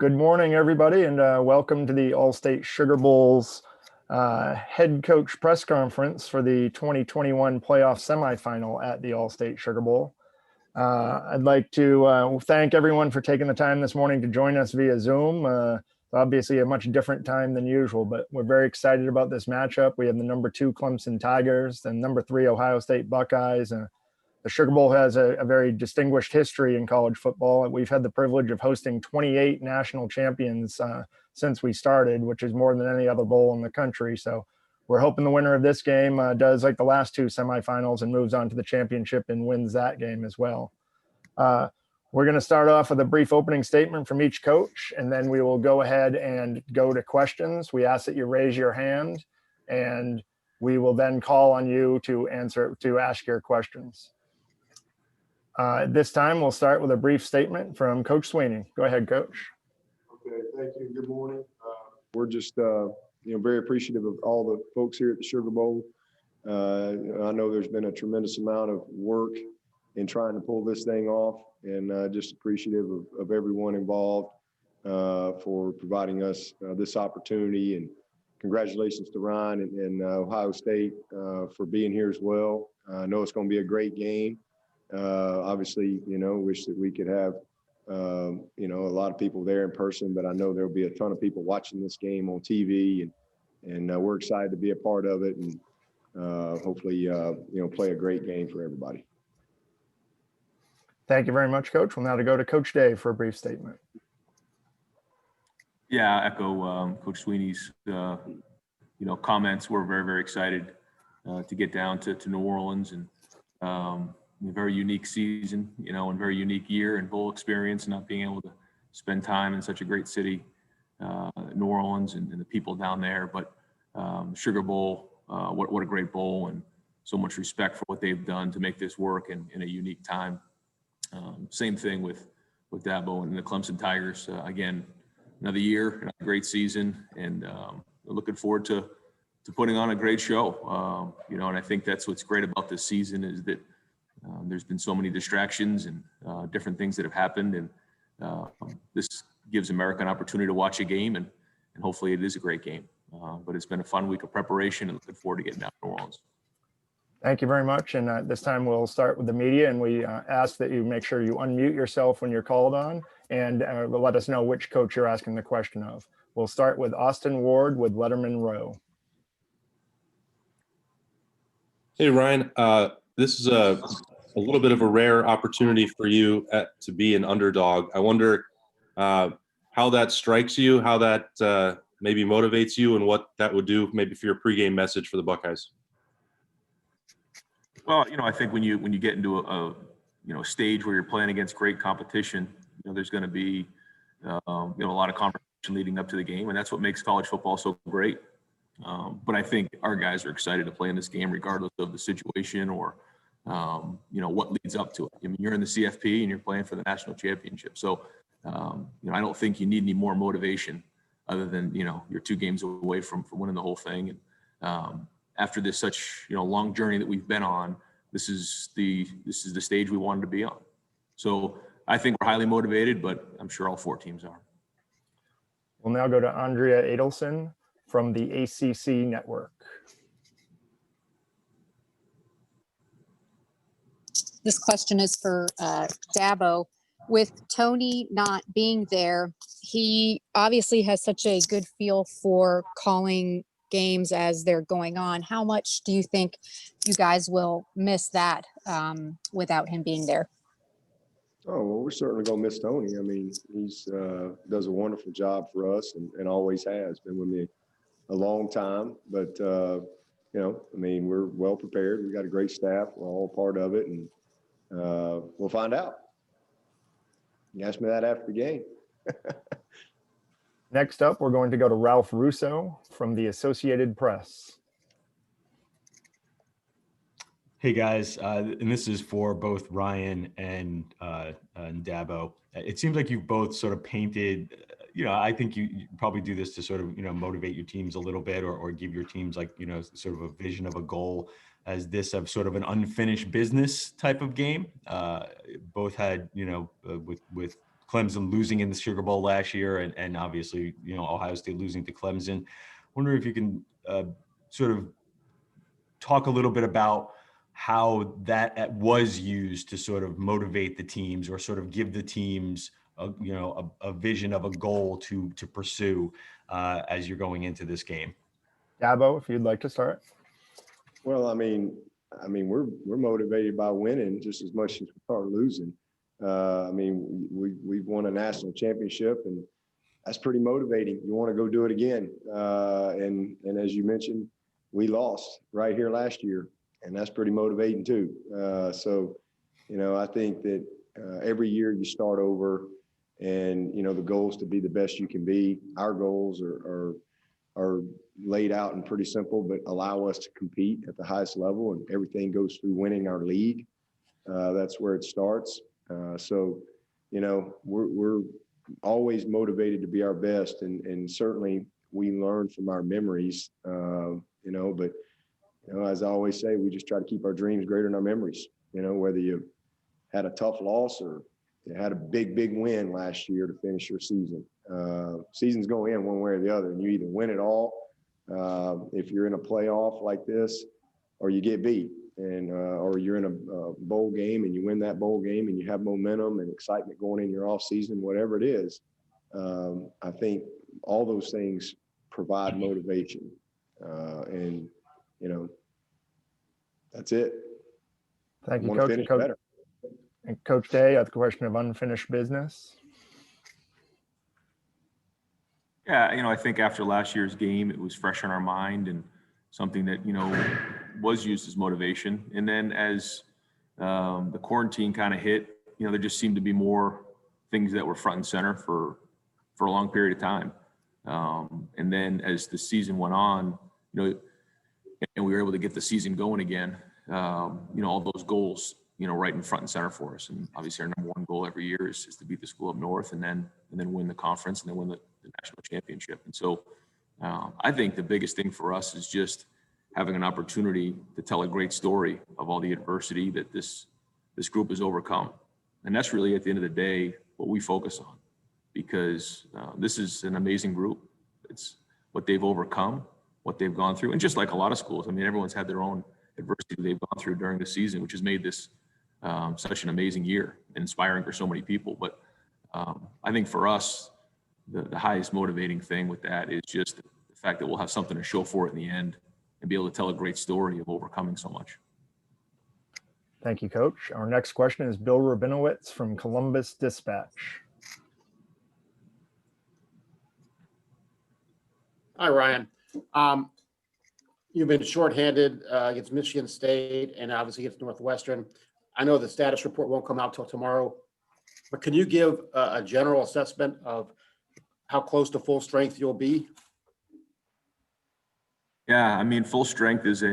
Good morning, everybody, and welcome to the All-State Sugar Bowl's head coach press conference for the 2021 playoff semifinal at the All-State Sugar Bowl. I'd like to thank everyone for taking the time this morning to join us via Zoom. Obviously a much different time than usual, but we're very excited about this matchup. We have the number 2 Clemson Tigers, the number 3 Ohio State Buckeyes. The Sugar Bowl has a very distinguished history in college football. We've had the privilege of hosting 28 national champions since we started, which is more than any other bowl in the country. So we're hoping the winner of this game does like the last 2 semifinals and moves on to the championship and wins that game as well. We're going to start off with a brief opening statement from each coach, and then we will go ahead and go to questions. We ask that you raise your hand, and we will then call on you to ask your questions. At this time, we'll start with a brief statement from Coach Swinney. Go ahead, Coach. Okay, thank you. Good morning. We're just, very appreciative of all the folks here at the Sugar Bowl. I know there's been a tremendous amount of work in trying to pull this thing off, and just appreciative of everyone involved for providing us this opportunity. And congratulations to Ryan and Ohio State for being here as well. I know it's going to be a great game. Obviously, wish that we could have, a lot of people there in person, but I know there'll be a ton of people watching this game on TV, and we're excited to be a part of it, and hopefully, play a great game for everybody. Thank you very much, Coach. We'll now go to Coach Dave for a brief statement. Yeah, I echo Coach Swinney's, comments. We're very, very excited to get down to New Orleans, and a very unique season, and very unique year and bowl experience, not being able to spend time in such a great city, New Orleans, and the people down there. But Sugar Bowl, what a great bowl, and so much respect for what they've done to make this work in a unique time. Same thing with Dabo and the Clemson Tigers. Again, another year, a great season, and looking forward to putting on a great show. And I think that's what's great about this season is that there's been so many distractions and different things that have happened, and this gives America an opportunity to watch a game, and hopefully it is a great game. But it's been a fun week of preparation, and looking forward to getting down to New Orleans. Thank you very much. And this time we'll start with the media, and we ask that you make sure you unmute yourself when you're called on, and let us know which coach you're asking the question of. We'll start with Austin Ward with Letterman Row. Hey, Ryan. This is a little bit of a rare opportunity for you to be an underdog. I wonder how that strikes you, how that maybe motivates you, and what that would do maybe for your pregame message for the Buckeyes. Well, I think when you get into a stage where you're playing against great competition, there's going to be a lot of conversation leading up to the game, and that's what makes college football so great. But I think our guys are excited to play in this game regardless of the situation or what leads up to it. I mean, you're in the CFP and you're playing for the national championship. So, I don't think you need any more motivation other than, you're 2 games away from winning the whole thing. And after this such, long journey that we've been on, this is the stage we wanted to be on. So I think we're highly motivated, but I'm sure all 4 teams are. We'll now go to Andrea Adelson from the ACC Network. This question is for Dabo. With Tony not being there, he obviously has such a good feel for calling games as they're going on. How much do you think you guys will miss that without him being there? Oh, well, we're certainly going to miss Tony. I mean, he's does a wonderful job for us and always has. Been with me a long time. But, we're well prepared. We got a great staff. We're all part of it. And we'll find out. You asked me that after the game. Next up, we're going to go to Ralph Russo from the Associated Press. Hey guys, and this is for both Ryan and Dabo. It seems like you've both sort of painted, I think you probably do this to sort of, motivate your teams a little bit or give your teams like, sort of a vision of a goal as this of sort of an unfinished business type of game. Both had, with Clemson losing in the Sugar Bowl last year, and obviously, Ohio State losing to Clemson. Wonder if you can sort of talk a little bit about how that was used to sort of motivate the teams, or sort of give the teams a vision of a goal to pursue as you're going into this game. Dabo, if you'd like to start. Well, I mean, we're motivated by winning just as much as we are losing. I mean, we've won a national championship, and that's pretty motivating. You want to go do it again. And as you mentioned, we lost right here last year, and that's pretty motivating too. So, I think that every year you start over, and the goal is to be the best you can be. Our goals are laid out and pretty simple, but allow us to compete at the highest level, and everything goes through winning our league. That's where it starts. So, we're always motivated to be our best, and certainly we learn from our memories, but as I always say, we just try to keep our dreams greater than our memories. Whether you had a tough loss or you had a big win last year to finish your season. Season's going in one way or the other, and you either win it all if you're in a playoff like this, or you get beat, and or you're in a bowl game and you win that bowl game and you have momentum and excitement going in your off season, whatever it is. I think all those things provide motivation, and that's it. Thank you, I wanna Coach. finish better. And Coach Day, at the question of unfinished business. Yeah, I think after last year's game, it was fresh on our mind and something that, was used as motivation. And then as the quarantine kind of hit, there just seemed to be more things that were front and center for a long period of time. And then as the season went on, and we were able to get the season going again, all those goals, right in front and center for us. And obviously our number one goal every year is to beat the school up north, and then win the conference, and then win the national championship. And so I think the biggest thing for us is just having an opportunity to tell a great story of all the adversity that this group has overcome. And that's really, at the end of the day, what we focus on, because this is an amazing group. It's what they've overcome, what they've gone through. And just like a lot of schools, everyone's had their own adversity they've gone through during the season, which has made this such an amazing year, inspiring for so many people. But I think for us, the highest motivating thing with that is just the fact that we'll have something to show for it in the end, and be able to tell a great story of overcoming so much. Thank you, Coach. Our next question is Bill Rabinowitz from Columbus Dispatch. Hi, Ryan. You've been shorthanded against Michigan State and obviously against Northwestern. I know the status report won't come out till tomorrow, but can you give a general assessment of how close to full strength you'll be? Yeah, full strength is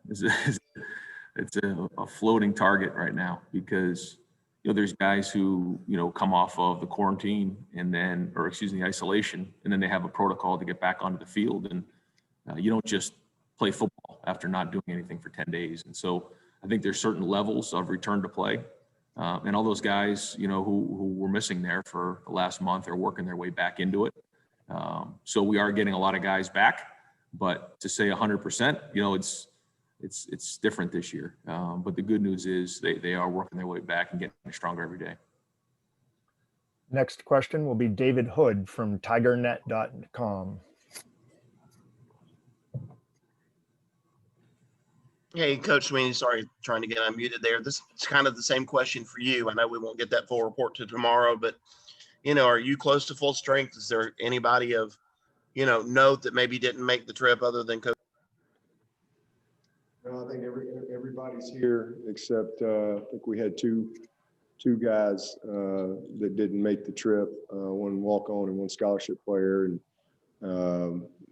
it's a floating target right now, because there's guys who come off of the quarantine isolation, and then they have a protocol to get back onto the field, and you don't just play football after not doing anything for 10 days. And so I think there's certain levels of return to play, and all those guys who were missing there for the last month are working their way back into it. So we are getting a lot of guys back, but to say 100%, it's different this year. But the good news is they are working their way back and getting stronger every day. Next question will be David Hood from tigernet.com. Hey, Coach Swinney, sorry, trying to get unmuted there. This is kind of the same question for you. I know we won't get that full report to tomorrow, but, are you close to full strength? Is there anybody of, note that maybe didn't make the trip other than Coach? No, I think everybody's here except I think we had two guys that didn't make the trip, one walk-on and one scholarship player, and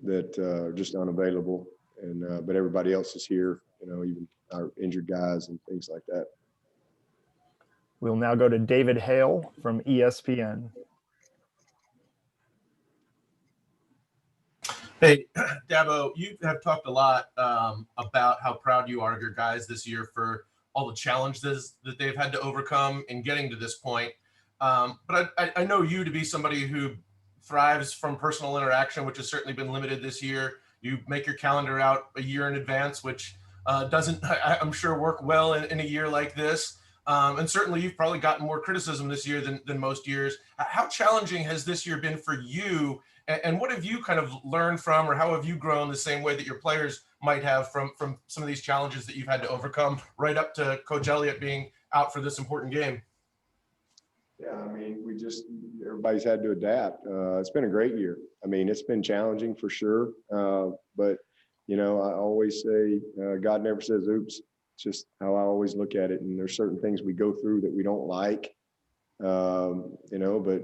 that are just unavailable. And but everybody else is here, even our injured guys and things like that. We'll now go to David Hale from ESPN. Hey, Dabo, you have talked a lot about how proud you are of your guys this year for all the challenges that they've had to overcome in getting to this point. But I know you to be somebody who thrives from personal interaction, which has certainly been limited this year. You make your calendar out a year in advance, which doesn't, I'm sure, work well in a year like this. And certainly you've probably gotten more criticism this year than most years. How challenging has this year been for you? And what have you kind of learned from, or how have you grown the same way that your players might have from some of these challenges that you've had to overcome, right up to Coach Elliott being out for this important game? Yeah, I mean, everybody's had to adapt. It's been a great year. I mean, it's been challenging for sure. But, I always say, God never says, oops. It's just how I always look at it. And there's certain things we go through that we don't like, but,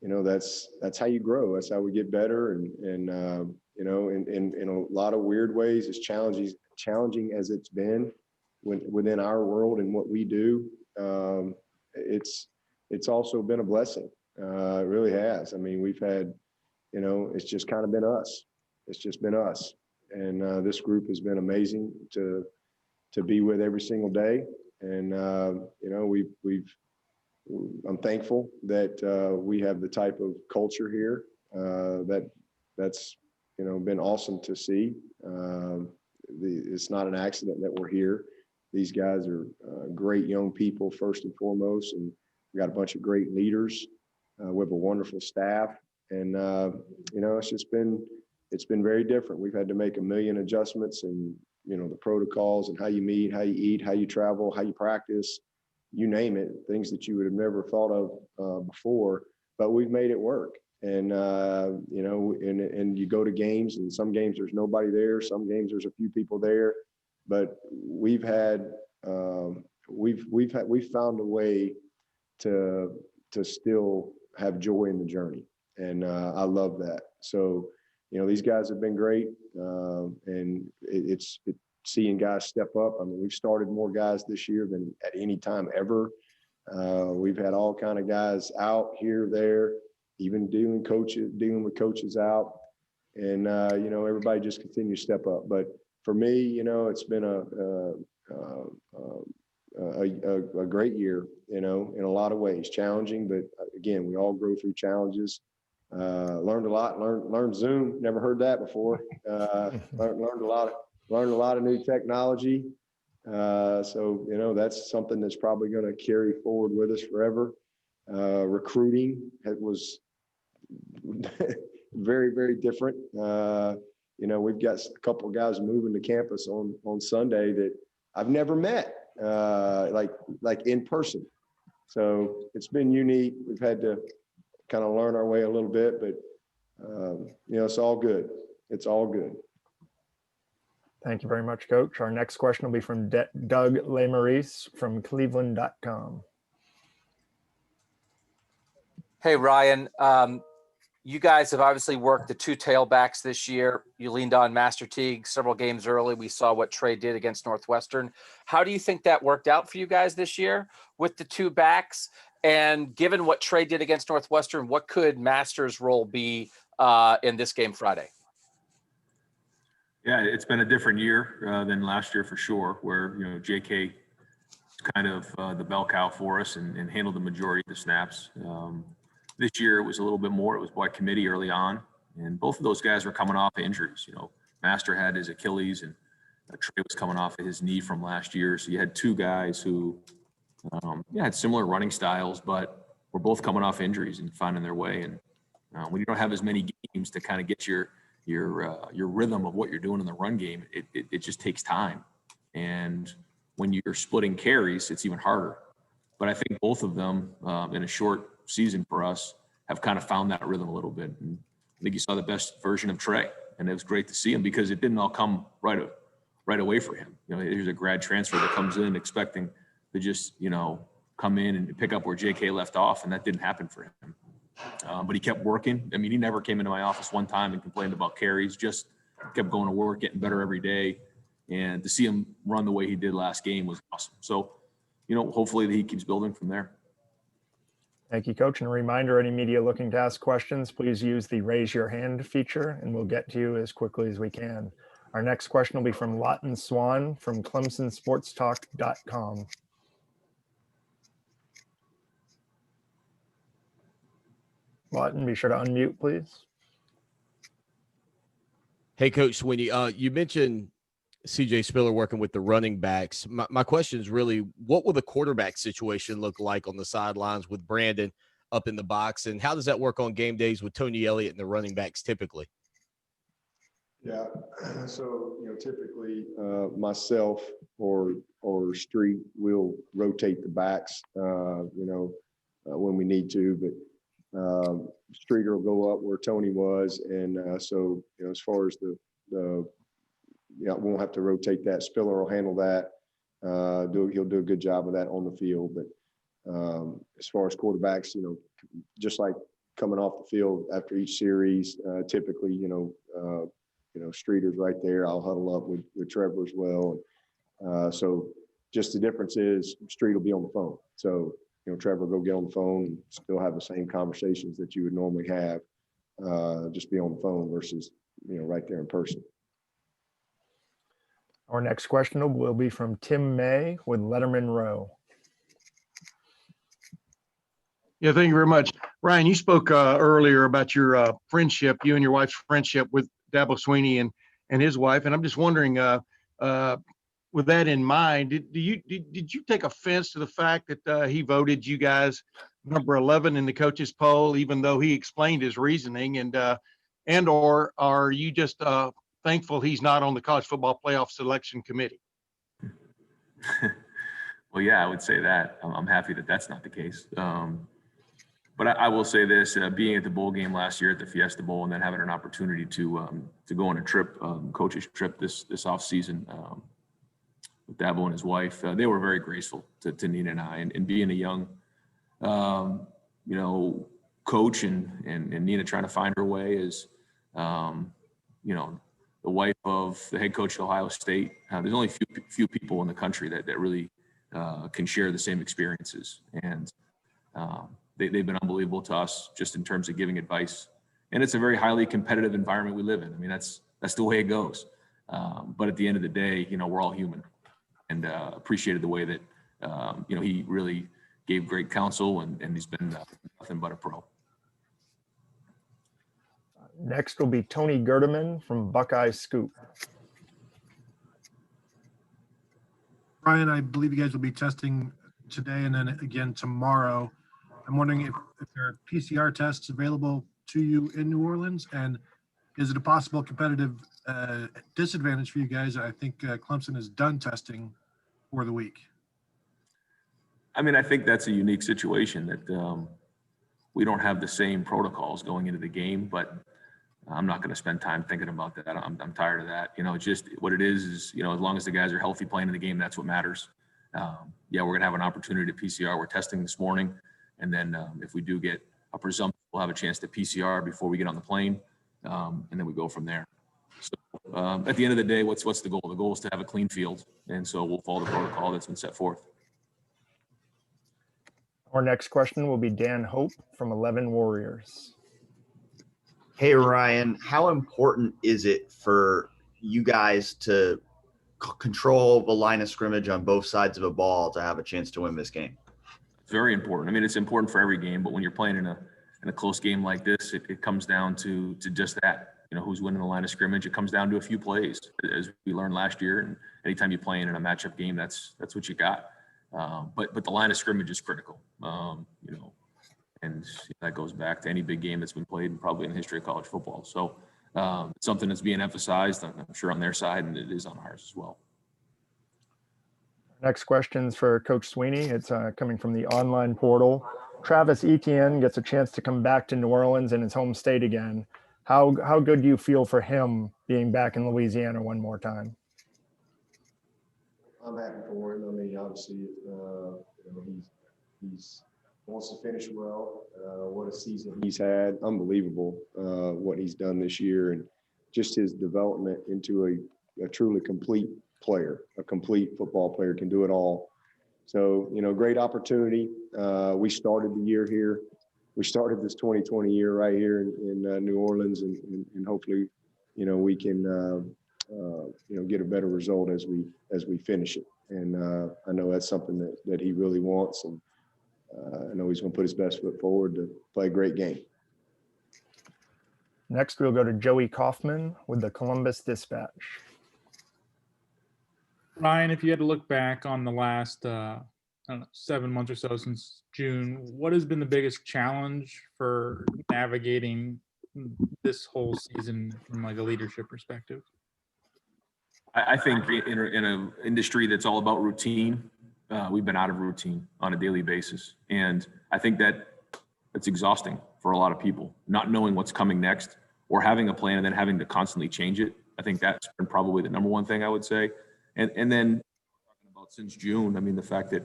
that's how you grow. That's how we get better. And in a lot of weird ways, as challenging as it's been within our world and what we do, it's also been a blessing. It really has. I mean, we've had, it's just kind of been us. It's just been us. And this group has been amazing to be with every single day. And, I'm thankful that we have the type of culture here that's, been awesome to see. It's not an accident that we're here. These guys are great young people, first and foremost, and we got a bunch of great leaders. We have a wonderful staff, and it's been very different. We've had to make a million adjustments, and the protocols and how you meet, how you eat, how you travel, how you practice, you name it, things that you would have never thought of before. But we've made it work, and and you go to games, and some games there's nobody there, some games there's a few people there, but we've found a way to still have joy in the journey. And I love that. So, these guys have been great. And it's seeing guys step up. I mean, we've started more guys this year than at any time ever. We've had all kind of guys out here, there, even dealing with coaches out. And, everybody just continues to step up. But for me, it's been a great year, in a lot of ways. Challenging, but again, we all grow through challenges. Learned a lot. Learned Zoom. Never heard that before. Learned a lot of new technology. So that's something that's probably going to carry forward with us forever. Recruiting, it was very, very different. We've got a couple of guys moving to campus on Sunday that I've never met, like in person. So it's been unique. We've had to kind of learn our way a little bit, but it's all good. It's all good. Thank you very much, Coach. Our next question will be from Doug Lesmaurice from Cleveland.com. Hey, Ryan. You guys have obviously worked the two tailbacks this year. You leaned on Master Teague several games early. We saw what Trey did against Northwestern. How do you think that worked out for you guys this year with the two backs? And given what Trey did against Northwestern, what could Master's role be in this game Friday? Yeah, it's been a different year than last year for sure, where, JK kind of the bell cow for us and handled the majority of the snaps. This year it was a little bit more. It was by committee early on, and both of those guys were coming off injuries. Master had his Achilles, and Trey was coming off of his knee from last year. So you had two guys who had similar running styles, but were both coming off injuries and finding their way. And when you don't have as many games to kind of get your rhythm of what you're doing in the run game, it just takes time. And when you're splitting carries, it's even harder. But I think both of them in a short season for us have kind of found that rhythm a little bit. And I think you saw the best version of Trey, and it was great to see him because it didn't all come right away for him. Here's a grad transfer that comes in expecting to just, come in and pick up where JK left off, and that didn't happen for him. But he kept working. I mean, he never came into my office one time and complained about carries, just kept going to work, getting better every day. And to see him run the way he did last game was awesome. So, hopefully he keeps building from there. Thank you, Coach. And a reminder, any media looking to ask questions, please use the raise your hand feature and we'll get to you as quickly as we can. Our next question will be from Lawton Swan from ClemsonSportsTalk.com. Lawton, be sure to unmute, please. Hey, Coach Swinney, you mentioned CJ Spiller working with the running backs. My question is really, what will the quarterback situation look like on the sidelines with Brandon up in the box? And how does that work on game days with Tony Elliott and the running backs typically? Yeah, so, typically myself or Street will rotate the backs, when we need to, but Streeter will go up where Tony was. And so, as far as the we won't have to rotate that. Spiller will handle that. He'll do a good job of that on the field. But as far as quarterbacks, just like coming off the field after each series, typically, Streeter's right there. I'll huddle up with Trevor as well. So just the difference is Street will be on the phone. So, Trevor will go get on the phone and still have the same conversations that you would normally have, just be on the phone versus, right there in person. Our next question will be from Tim May with Letterman Row. Yeah, thank you very much. Ryan, you spoke earlier about your friendship, you and your wife's friendship with Dabo Swinney and his wife. And I'm just wondering, with that in mind, did you take offense to the fact that he voted you guys number 11 in the coaches poll, even though he explained his reasoning, and or are you just thankful he's not on the college football playoff selection committee? Well, yeah, I would say that. I'm happy that that's not the case. But I will say this: being at the bowl game last year at the Fiesta Bowl, and then having an opportunity to go on a trip, coach's trip this off season with Dabo and his wife, they were very graceful to Nina and I. And being a young, coach and Nina trying to find her way as, the wife of the head coach at Ohio State. There's only few people in the country that really can share the same experiences. And they've been unbelievable to us just in terms of giving advice. And it's a very highly competitive environment we live in. I mean, that's the way it goes. But at the end of the day, we're all human, and appreciated the way that, he really gave great counsel, and he's been nothing but a pro. Next will be Tony Gerdeman from Buckeye Scoop. Ryan, I believe you guys will be testing today and then again tomorrow. I'm wondering if there are PCR tests available to you in New Orleans, and is it a possible competitive disadvantage for you guys? I think Clemson is done testing for the week. I mean, I think that's a unique situation that we don't have the same protocols going into the game, but I'm not going to spend time thinking about that. I'm tired of that. It's just what it is, as long as the guys are healthy playing in the game, that's what matters. Yeah, we're going to have an opportunity to PCR. We're testing this morning. And then if we do get a presumption, we'll have a chance to PCR before we get on the plane. And then we go from there. So at the end of the day, what's the goal? The goal is to have a clean field. And so we'll follow the protocol that's been set forth. Our next question will be Dan Hope from 11 Warriors. Hey, Ryan, how important is it for you guys to control the line of scrimmage on both sides of a ball to have a chance to win this game? It's very important. I mean, it's important for every game, but when you're playing in a close game like this, it comes down to just that. Who's winning the line of scrimmage. It comes down to a few plays, as we learned last year. And anytime you play in a matchup game, that's what you got. But the line of scrimmage is critical. And that goes back to any big game that's been played and probably in the history of college football. So it's something that's being emphasized, I'm sure, on their side, and it is on ours as well. Next question is for Coach Swinney. It's coming from the online portal. Travis Etienne gets a chance to come back to New Orleans in his home state again. How good do you feel for him being back in Louisiana one more time? I'm happy for him. I mean, obviously, he's wants to finish well. What a season he's had. Unbelievable what he's done this year, and just his development into a truly complete player, a complete football player, can do it all. So, great opportunity. We started the year here. We started this 2020 year right here in New Orleans, and hopefully, we can, get a better result as we finish it. And I know that's something that he really wants, and I know he's going to put his best foot forward to play a great game. Next, we'll go to Joey Kaufman with the Columbus Dispatch. Ryan, if you had to look back on the last, I don't know, 7 months or so since June, what has been the biggest challenge for navigating this whole season from like a leadership perspective? I think in an industry that's all about routine, we've been out of routine on a daily basis. And I think that it's exhausting for a lot of people, not knowing what's coming next or having a plan and then having to constantly change it. I think that's been probably the number one thing I would say. And then talking about since June, I mean, the fact that,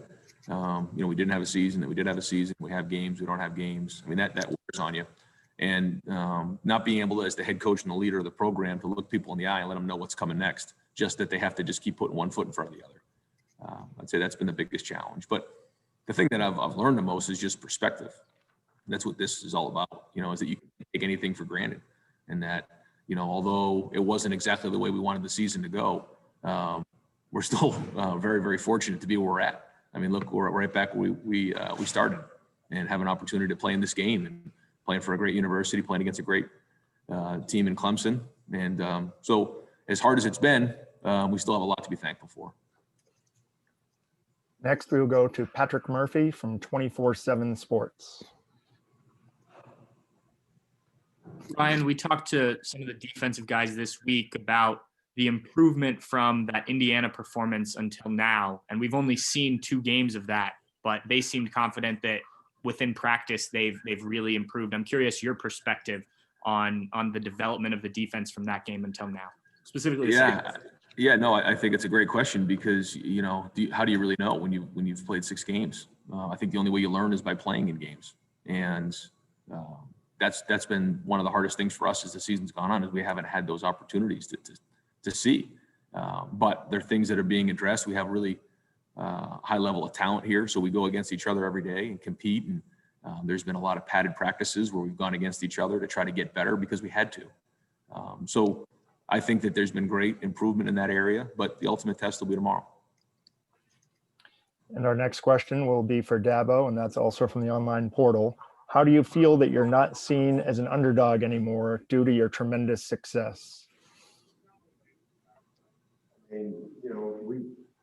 we didn't have a season, that we did have a season, we have games, we don't have games. I mean, that wears on you. And not being able to, as the head coach and the leader of the program, to look people in the eye and let them know what's coming next, just that they have to just keep putting one foot in front of the other. I'd say that's been the biggest challenge. But the thing that I've learned the most is just perspective. That's what this is all about, is that you can take anything for granted. And that, although it wasn't exactly the way we wanted the season to go, we're still very, very fortunate to be where we're at. I mean, look, we're right back where we started and have an opportunity to play in this game and playing for a great university, playing against a great team in Clemson. And so as hard as it's been, we still have a lot to be thankful for. Next, we will go to Patrick Murphy from 24/7 Sports. Ryan, we talked to some of the defensive guys this week about the improvement from that Indiana performance until now. And we've only seen 2 games of that, but they seemed confident that within practice, they've really improved. I'm curious your perspective on the development of the defense from that game until now, specifically. Yeah, no, I think it's a great question because, how do you really know when you've played 6 games? I think the only way you learn is by playing in games. And that's been one of the hardest things for us as the season's gone on, is we haven't had those opportunities to see. But there are things that are being addressed. We have really high level of talent here. So we go against each other every day and compete. And there's been a lot of padded practices where we've gone against each other to try to get better because we had to. So I think that there's been great improvement in that area, but the ultimate test will be tomorrow. And our next question will be for Dabo, and that's also from the online portal. How do you feel that you're not seen as an underdog anymore due to your tremendous success? And,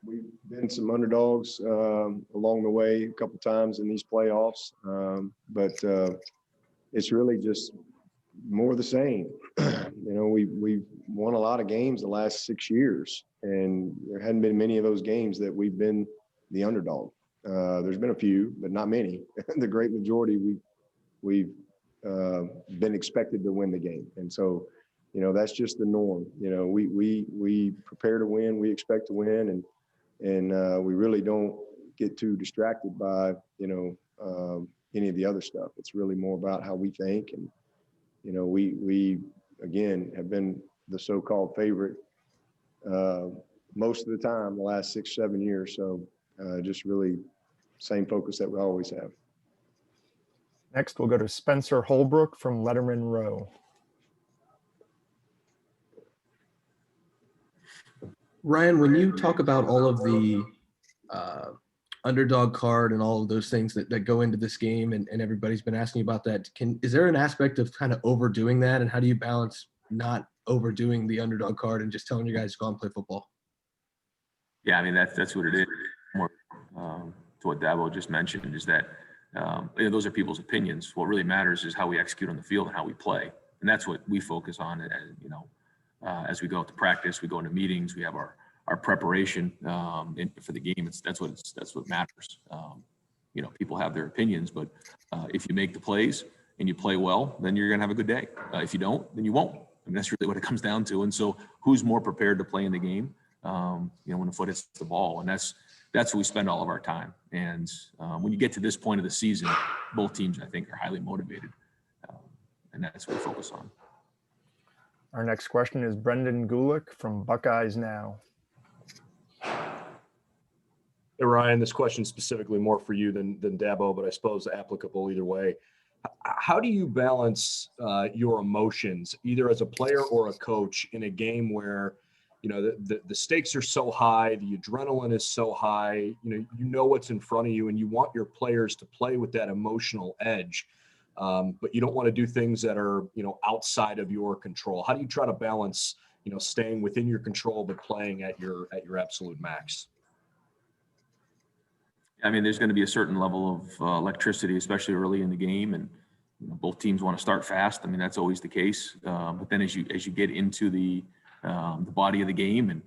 we've been some underdogs along the way a couple times in these playoffs, but it's really just more the same. We've won a lot of games the last 6 years, and there hadn't been many of those games that we've been the underdog. There's been a few, but not many. The great majority we've been expected to win the game, and so that's just the norm. We prepare to win, we expect to win, and we really don't get too distracted by any of the other stuff. It's really more about how we think, and we again have been the so-called favorite most of the time the last 6-7 years. So just really same focus that we always have. Next, we'll go to Spencer Holbrook from Letterman Row. Ryan, when you talk about all of the underdog card and all of those things that go into this game, and everybody's been asking about that, is there an aspect of kind of overdoing that, and how do you balance not overdoing the underdog card and just telling your guys to go and play football? Yeah, I mean, that's what it is. More to what Dabo just mentioned is that those are people's opinions. What really matters is how we execute on the field and how we play, and that's what we focus on. As we go to practice, we go into meetings, we have our preparation for the game. That's what matters. People have their opinions, but if you make the plays and you play well, then you're going to have a good day. If you don't, then you won't. I mean, that's really what it comes down to. And so who's more prepared to play in the game, when the foot hits the ball? And that's where we spend all of our time. And when you get to this point of the season, both teams, I think, are highly motivated. And that's what we focus on. Our next question is Brendan Gulick from Buckeyes Now. Hey, Ryan, this question is specifically more for you than Dabo, but I suppose applicable either way. How do you balance your emotions, either as a player or a coach, in a game where, the stakes are so high, the adrenaline is so high, you know what's in front of you, and you want your players to play with that emotional edge. but you don't want to do things that are, outside of your control. How do you try to balance, staying within your control, but playing at your absolute max? I mean, there's going to be a certain level of electricity, especially early in the game, and both teams want to start fast. I mean, that's always the case. But then as you get into the body of the game, and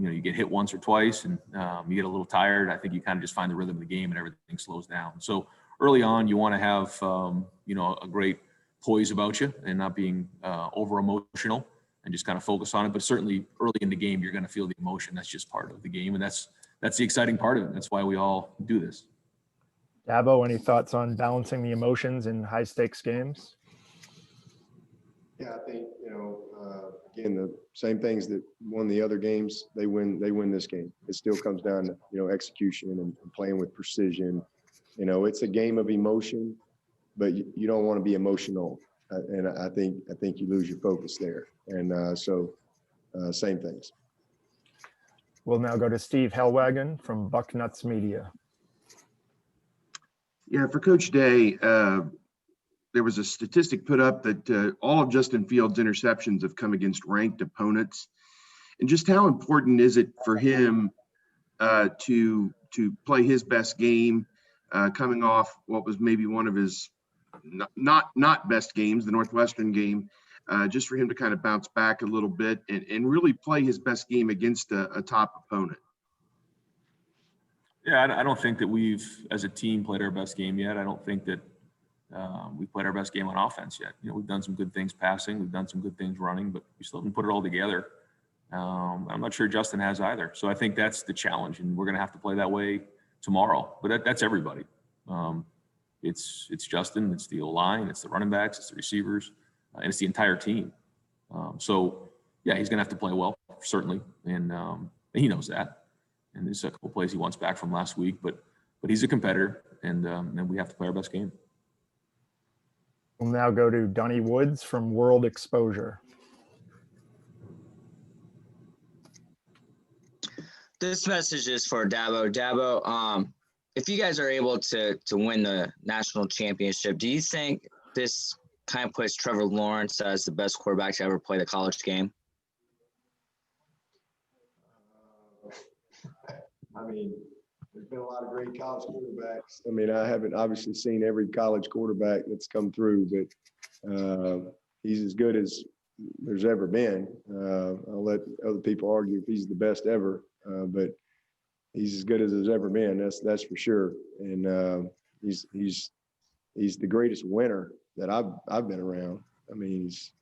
you get hit once or twice, and you get a little tired, I think you kind of just find the rhythm of the game, and everything slows down. So early on, you want to have a great poise about you and not being over emotional, and just kind of focus on it. But certainly early in the game, you're going to feel the emotion. That's just part of the game, and that's the exciting part of it. That's why we all do this. Dabo, any thoughts on balancing the emotions in high stakes games? Yeah, I think, again, the same things that won the other games, they win this game. It still comes down to, execution and playing with precision. It's a game of emotion, but you don't want to be emotional. And I think you lose your focus there. And so same things. We'll now go to Steve Hellwagon from Bucknuts Media. Yeah, for Coach Day, there was a statistic put up that all of Justin Fields' interceptions have come against ranked opponents. And just how important is it for him to play his best game, coming off what was maybe one of his not best games, the Northwestern game, just for him to kind of bounce back a little bit and really play his best game against a top opponent? Yeah, I don't think that we've, as a team, played our best game yet. I don't think that we played our best game on offense yet. We've done some good things passing, we've done some good things running, but we still haven't put it all together. I'm not sure Justin has either. So I think that's the challenge, and we're going to have to play that way tomorrow. But that's everybody. It's Justin, it's the O-line, it's the running backs, it's the receivers, and it's the entire team. So yeah, he's going to have to play well, certainly, and he knows that. And there's a couple plays he wants back from last week, but he's a competitor, and we have to play our best game. We'll now go to Donnie Woods from World Exposure. This message is for Dabo. Dabo, if you guys are able to win the national championship, do you think this kind of puts Trevor Lawrence as the best quarterback to ever play the college game? I mean, there's been a lot of great college quarterbacks. I mean, I haven't obviously seen every college quarterback that's come through, but he's as good as there's ever been. I'll let other people argue if he's the best ever, but he's as good as there's ever been. That's for sure. And he's the greatest winner that I've been around. I mean, he's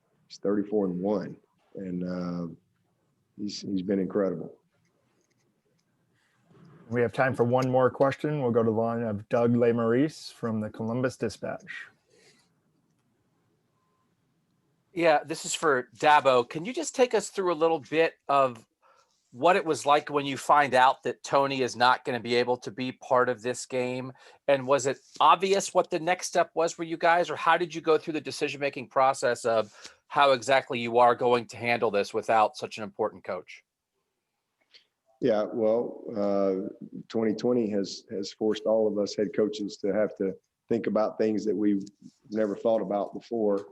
34-1, and he's been incredible. We have time for one more question. We'll go to the line of Doug LeMaurice from the Columbus Dispatch. Yeah, this is for Dabo. Can you just take us through a little bit of what it was like when you find out that Tony is not going to be able to be part of this game? And was it obvious what the next step was for you guys, or how did you go through the decision-making process of how exactly you are going to handle this without such an important coach? Yeah, well, 2020 has forced all of us head coaches to have to think about things that we've never thought about before,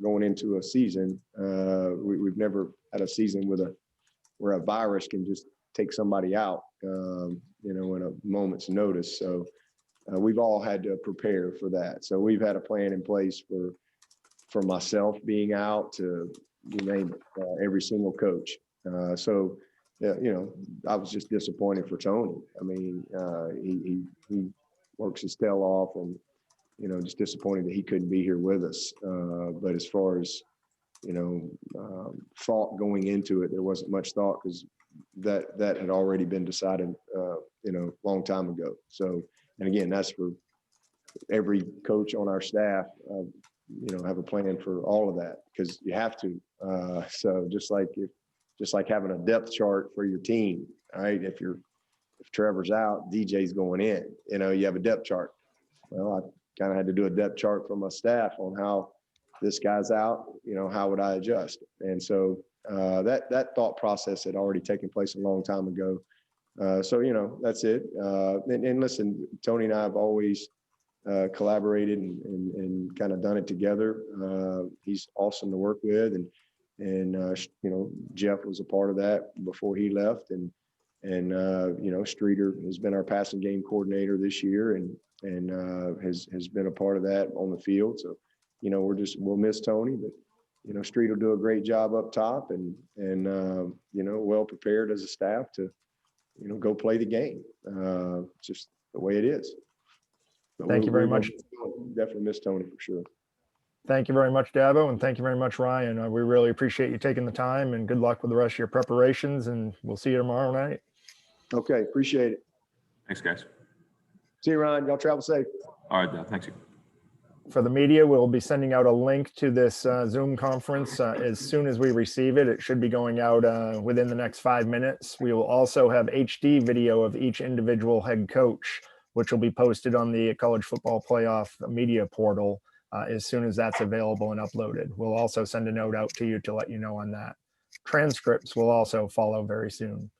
going into a season. We've never had a season where a virus can just take somebody out, in a moment's notice. So we've all had to prepare for that. So we've had a plan in place for myself being out to, you name it, every single coach. So I was just disappointed for Tony. I mean, he works his tail off, and, just disappointed that he couldn't be here with us. But as far as, thought going into it, there wasn't much thought, because that had already been decided, long time ago. So, and again, that's for every coach on our staff, have a plan for all of that, because you have to. So just like having a depth chart for your team, all right? If Trevor's out, DJ's going in, you have a depth chart. Well, I kind of had to do a depth chart for my staff on how this guy's out, how would I adjust? And so that thought process had already taken place a long time ago. So, that's it. And listen, Tony and I have always collaborated and kind of done it together. He's awesome to work with, and Jeff was a part of that before he left, and Streeter has been our passing game coordinator this year, and has been a part of that on the field. So we'll miss Tony, but Street will do a great job up top, and well prepared as a staff to go play the game. Just the way it is. But Thank you very much. Definitely miss Tony for sure. Thank you very much, Dabo, and thank you very much, Ryan. We really appreciate you taking the time, and good luck with the rest of your preparations, and we'll see you tomorrow night. Okay, appreciate it. Thanks, guys. See you, Ryan. Y'all travel safe. All right, thanks. For the media, we'll be sending out a link to this Zoom conference as soon as we receive it. It should be going out within the next 5 minutes. We will also have HD video of each individual head coach, which will be posted on the College Football Playoff media portal as soon as that's available and uploaded. We'll also send a note out to you to let you know on that. Transcripts will also follow very soon.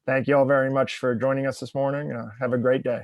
Thank you all very much for joining us this morning. Have a great day.